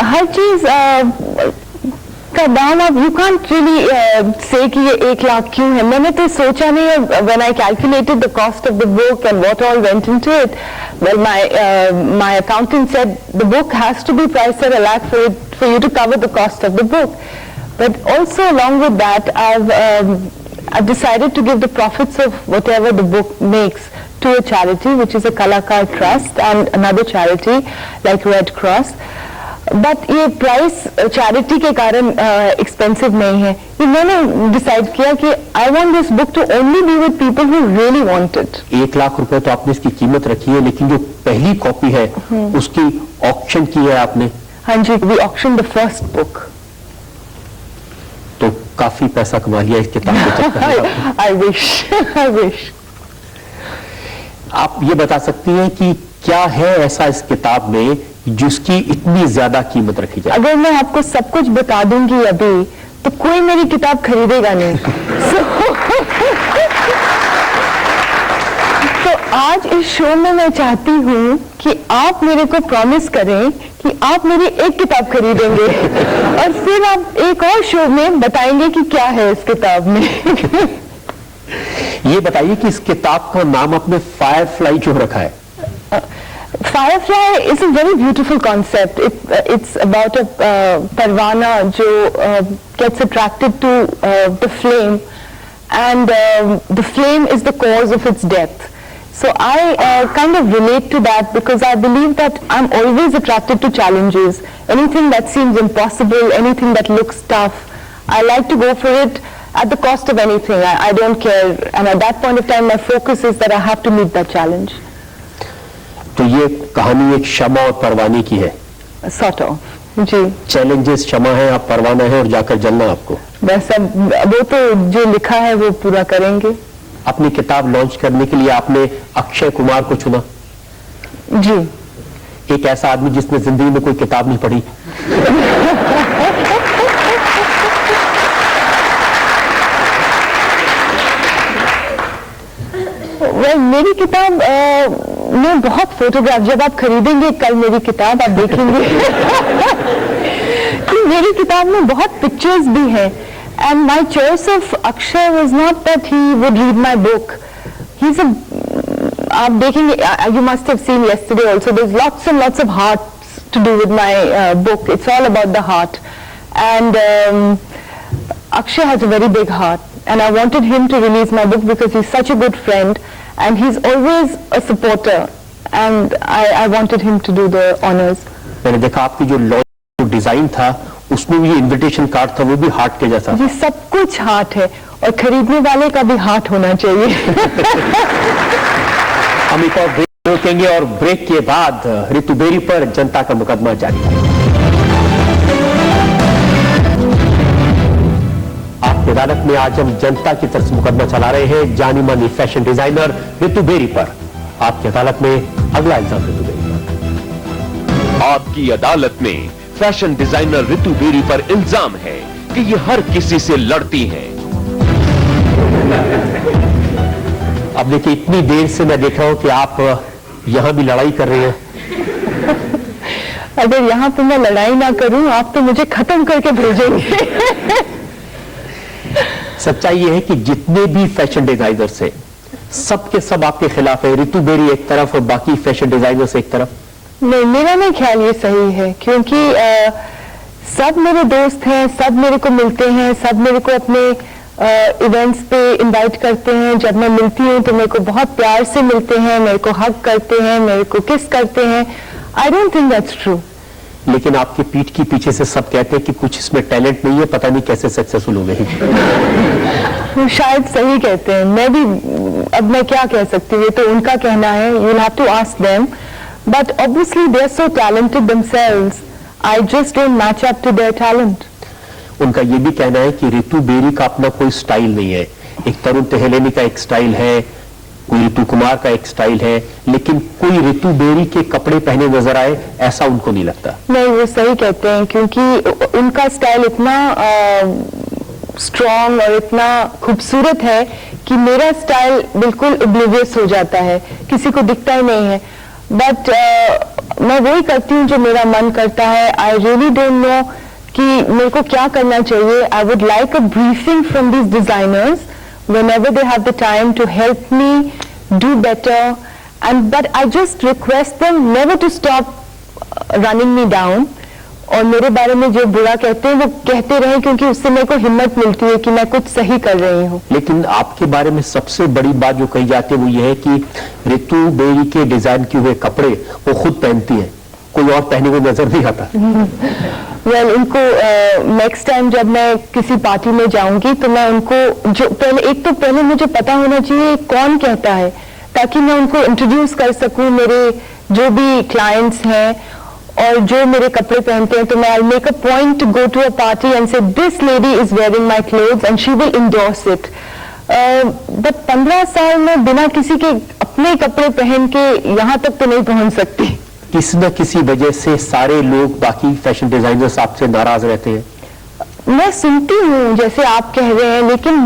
हर चीज का दाम अब यू कांट रियली से कि ये 1 लाख क्यों है. मैंने तो सोचा नहीं है. When I calculated the cost of the book and what all went into it, well my accountant said the book has to be priced at 1 lakh for you to cover the cost of the book. But also along with that, I've decided to give the profits of whatever the book makes to a charity, which is a Kalakar Trust and another charity like Red Cross. But ये price charity के कारण expensive नहीं है. ये मैंने decide किया कि I want this book to only be with people who really want it. 1 lakh रुपए तो आपने इसकी कीमत रखी है, लेकिन जो पहली कॉपी है उसकी ऑक्शन की है आपने. हाँ जी, we auction the first book. तो काफी पैसा कमा लिया इस किताब के चक्कर में. I wish. आप ये बता सकती हैं कि क्या है ऐसा इस किताब में जिसकी इतनी ज्यादा कीमत रखी जाए? अगर मैं आपको सब कुछ बता दूंगी अभी तो कोई मेरी किताब खरीदेगा नहीं. तो आज इस शो में मैं चाहती हूँ कि आप मेरे को प्रॉमिस करें कि आप मेरी एक किताब खरीदेंगे और फिर आप एक और शो में बताएंगे कि क्या है इस किताब में. ये बताइए कि इस किताब का नाम आपने फायरफ्लाई क्यों रखा है? Firefly is a very beautiful concept. It's about a parwana जो gets attracted to the flame, and the flame is the cause of its death. So I kind of relate to that because I believe that I'm always attracted to challenges. Anything that seems impossible, anything that looks tough, I like to go for it at the cost of anything. I don't care. And at that point of time, my focus is that I have to meet that challenge. तो ये कहानी एक शमा और परवाने की है. Sort of. Ji. Challenges शमा है, आप परवाना है और जाकर जलना आपको. बस अब वो तो जो लिखा है वो पूरा करेंगे. अपनी किताब लॉन्च करने के लिए आपने अक्षय कुमार को चुना. जी. एक ऐसा आदमी जिसने जिंदगी में कोई किताब नहीं पढ़ी. मेरी किताब में बहुत फोटोग्राफ, जब आप खरीदेंगे कल मेरी किताब आप देखेंगे कि मेरी किताब में बहुत पिक्चर्स भी हैं. And my choice of Akshay was not that he would read my book. He is आप देखेंगे, you must have seen yesterday also, there is lots and lots of hearts to do with my book. It's all about the heart. And Akshay has a very big heart, and I wanted him to release my book because he's such a good friend and he's always a supporter, and I wanted him to do the honors. मैंने देखा आपकी जो launch design था उसमें भी invitation card था, वो भी हार्ट के जैसा. ये सब कुछ हार्ट है और खरीदने वाले का भी हार्ट होना चाहिए. हम एक और ब्रेक रोकेंगे और ब्रेक के बाद रितु बेरी पर जनता का मुकदमा जारी है. आपकी अदालत में आज हम जनता की तरफ से मुकदमा चला रहे हैं जानी मानी फैशन डिजाइनर रितु बेरी पर. आपकी अदालत में अगला इल्जाम रितु बेरी पर. आपकी अदालत में फैशन डिजाइनर रितु बेरी पर इल्जाम है कि ये हर किसी से लड़ती हैं. अब देखिए, इतनी देर से मैं देख रहा हूं कि आप यहां भी लड़ाई कर रहे हैं. अगर यहां पे मैं लड़ाई ना करूं आप तो मुझे खत्म करके भेजेंगे. सच्चाई ये है कि जितने भी फैशन डिजाइनर्स हैं सब के सब आपके खिलाफ है. रितु बेरी एक तरफ और बाकी फैशन डिजाइनर्स एक तरफ. नहीं, मेरा नहीं ख्याल ये सही है, क्योंकि सब मेरे दोस्त हैं, सब मेरे को मिलते हैं, सब मेरे को अपने इवेंट्स पे इनवाइट करते हैं. जब मैं मिलती हूँ तो मेरे को बहुत प्यार से मिलते हैं, मेरे को हग करते हैं, मेरे को किस करते हैं. I don't think that's true. लेकिन आपके पीठ के पीछे से सब कहते हैं कि कुछ इसमें टैलेंट नहीं है, पता नहीं कैसे सक्सेसफुल हो गए. शायद सही कहते हैं. मैं भी अब मैं क्या कह सकती हूँ, ये तो उनका कहना है. You will have to ask them. But obviously they are so talented themselves. I just don't match up to their talent. उनका ये भी कहना है कि रितु बेरी का अपना कोई स्टाइल नहीं है. एक तरुण तहेलेनी का एक स्टाइल है, कोई रितु कुमार का एक स्टाइल है, लेकिन कोई रितु बेरी के कपड़े पहने नजर आए ऐसा उनको नहीं लगता. नहीं, वो सही कहते हैं, क्योंकि उनका स्टाइल इतना स्ट्रॉन्ग और इतना खूबसूरत है कि मेरा स्टाइल बिल्कुल ओब्लिवियस हो जाता है, किसी को दिखता ही नहीं है. बट मैं वही करती हूँ जो मेरा मन करता है. आई रियली डोंट नो कि मेरे को क्या करना चाहिए. I would like a briefing from these designers whenever they have the time to help me do better, and but I just request them never to stop running me down. और मेरे बारे में जो बुरा कहते हैं वो कहते रहें, क्योंकि उससे मेरे को हिम्मत मिलती है कि मैं कुछ सही कर रही हूँ. लेकिन आपके बारे में सबसे बड़ी बात जो कही जाती है वो ये है कि रितु बेरी के डिजाइन किए हुए कपड़े वो खुद पहनती है, कोई और पहने हुए नजर नहीं आता. वेल उनको नेक्स्ट टाइम जब मैं किसी पार्टी में जाऊंगी तो मैं उनको जो पहले मुझे पता होना चाहिए कौन कहता है, ताकि मैं उनको इंट्रोड्यूस कर सकूं मेरे जो भी क्लाइंट्स हैं और जो मेरे कपड़े पहनते हैं. तो मैं I make a point to go to a party and see this lady is wearing my clothes and she will endorse it. But 15 साल में बिना किसी के अपने कपड़े पहन के यहाँ तक तो नहीं पहुंच सकती. किसी न किसी वजह से सारे लोग बाकी फैशन डिजाइनर्स आपसे नाराज रहते हैं. मैं सुनती हूँ जैसे आप कह रहे हैं, लेकिन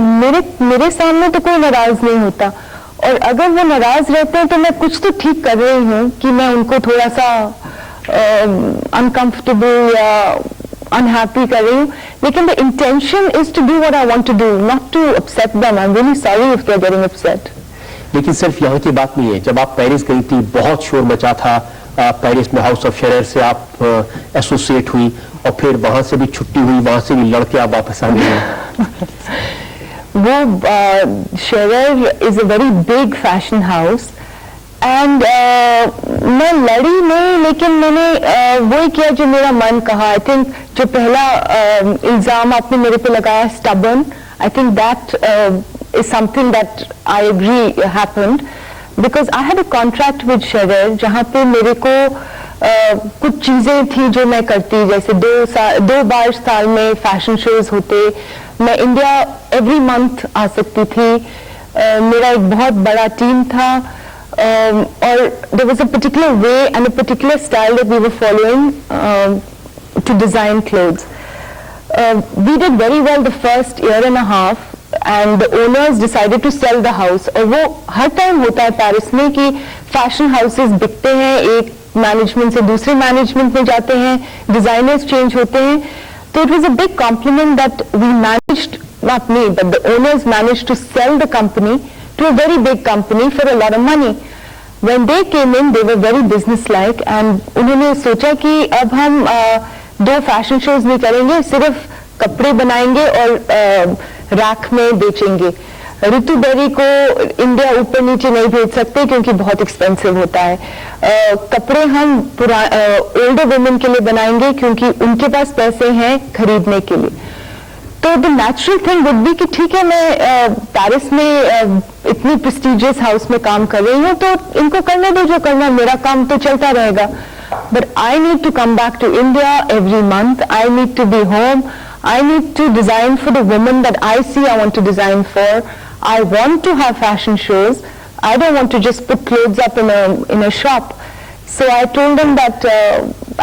मेरे सामने तो कोई नाराज नहीं होता. और अगर वो नाराज रहते हैं तो मैं कुछ तो ठीक कर रही हूँ कि मैं उनको थोड़ा सा अनकंफर्टेबल या अनहैप्पी कर रही हूँ. लेकिन the intention is to do what I want to do, not to upset them. I am really sorry if they are getting upset. लेकिन सिर्फ यहाँ की बात नहीं है. जब आप पेरिस गई थी बहुत शोर मचा था. पेरिस में हाउस ऑफ शेरर से आप एसोसिएट हुई और फिर वहां से भी छुट्टी हुई, वहां से भी लड़के आप वापस आ गए. वो Shearer is a very big fashion house and मैं लड़ी नहीं, लेकिन मैंने वही किया जो मेरा मन कहा. आई थिंक जो पहला इल्जाम आपने मेरे पे लगाया stubborn, I think that is something that I agree happened because I had a contract with Sherer जहाँ पे मेरे को कुछ चीजें थी जो मैं करती, जैसे 2 बार साल में फैशन शोज होते, मैं इंडिया एवरी मंथ आ सकती थी, मेरा एक बहुत बड़ा टीम था, और there was a particular way and a particular style that we were following to design clothes. We did very well the first year and a half. And the owners decided to sell the house. और वो हर time होता है Paris में कि fashion houses बिकते हैं, एक management से दूसरे मैनेजमेंट में जाते हैं, डिजाइनर्स चेंज होते हैं. तो it was a big compliment that we managed, not me but the owners managed to sell the company to a very big company for a lot of money. When they came in they were very business like and उन्होंने सोचा कि अब हम 2 fashion shows नहीं करेंगे, सिर्फ कपड़े बनाएंगे और रैक में बेचेंगे. रितु बेरी को इंडिया ऊपर नीचे नहीं भेज सकते क्योंकि बहुत एक्सपेंसिव होता है. कपड़े हम ओल्डर वुमेन के लिए बनाएंगे क्योंकि उनके पास पैसे हैं खरीदने के लिए. तो the natural thing would be कि ठीक है, मैं पेरिस में इतनी प्रेस्टिजियस हाउस में काम कर रही हूँ तो इनको करने दो जो करना, मेरा काम तो चलता रहेगा. But I need to come back to India every month. I need to be home. I need to design for the women that I see I want to design for. I want to have fashion shows. I don't want to just put clothes up in a shop. So I told them that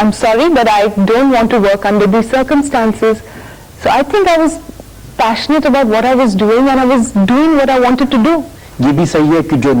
I'm sorry, but I don't want to work under these circumstances. So I think I was passionate about what I was doing and I was doing what I wanted to do. ये भी सही है कि जो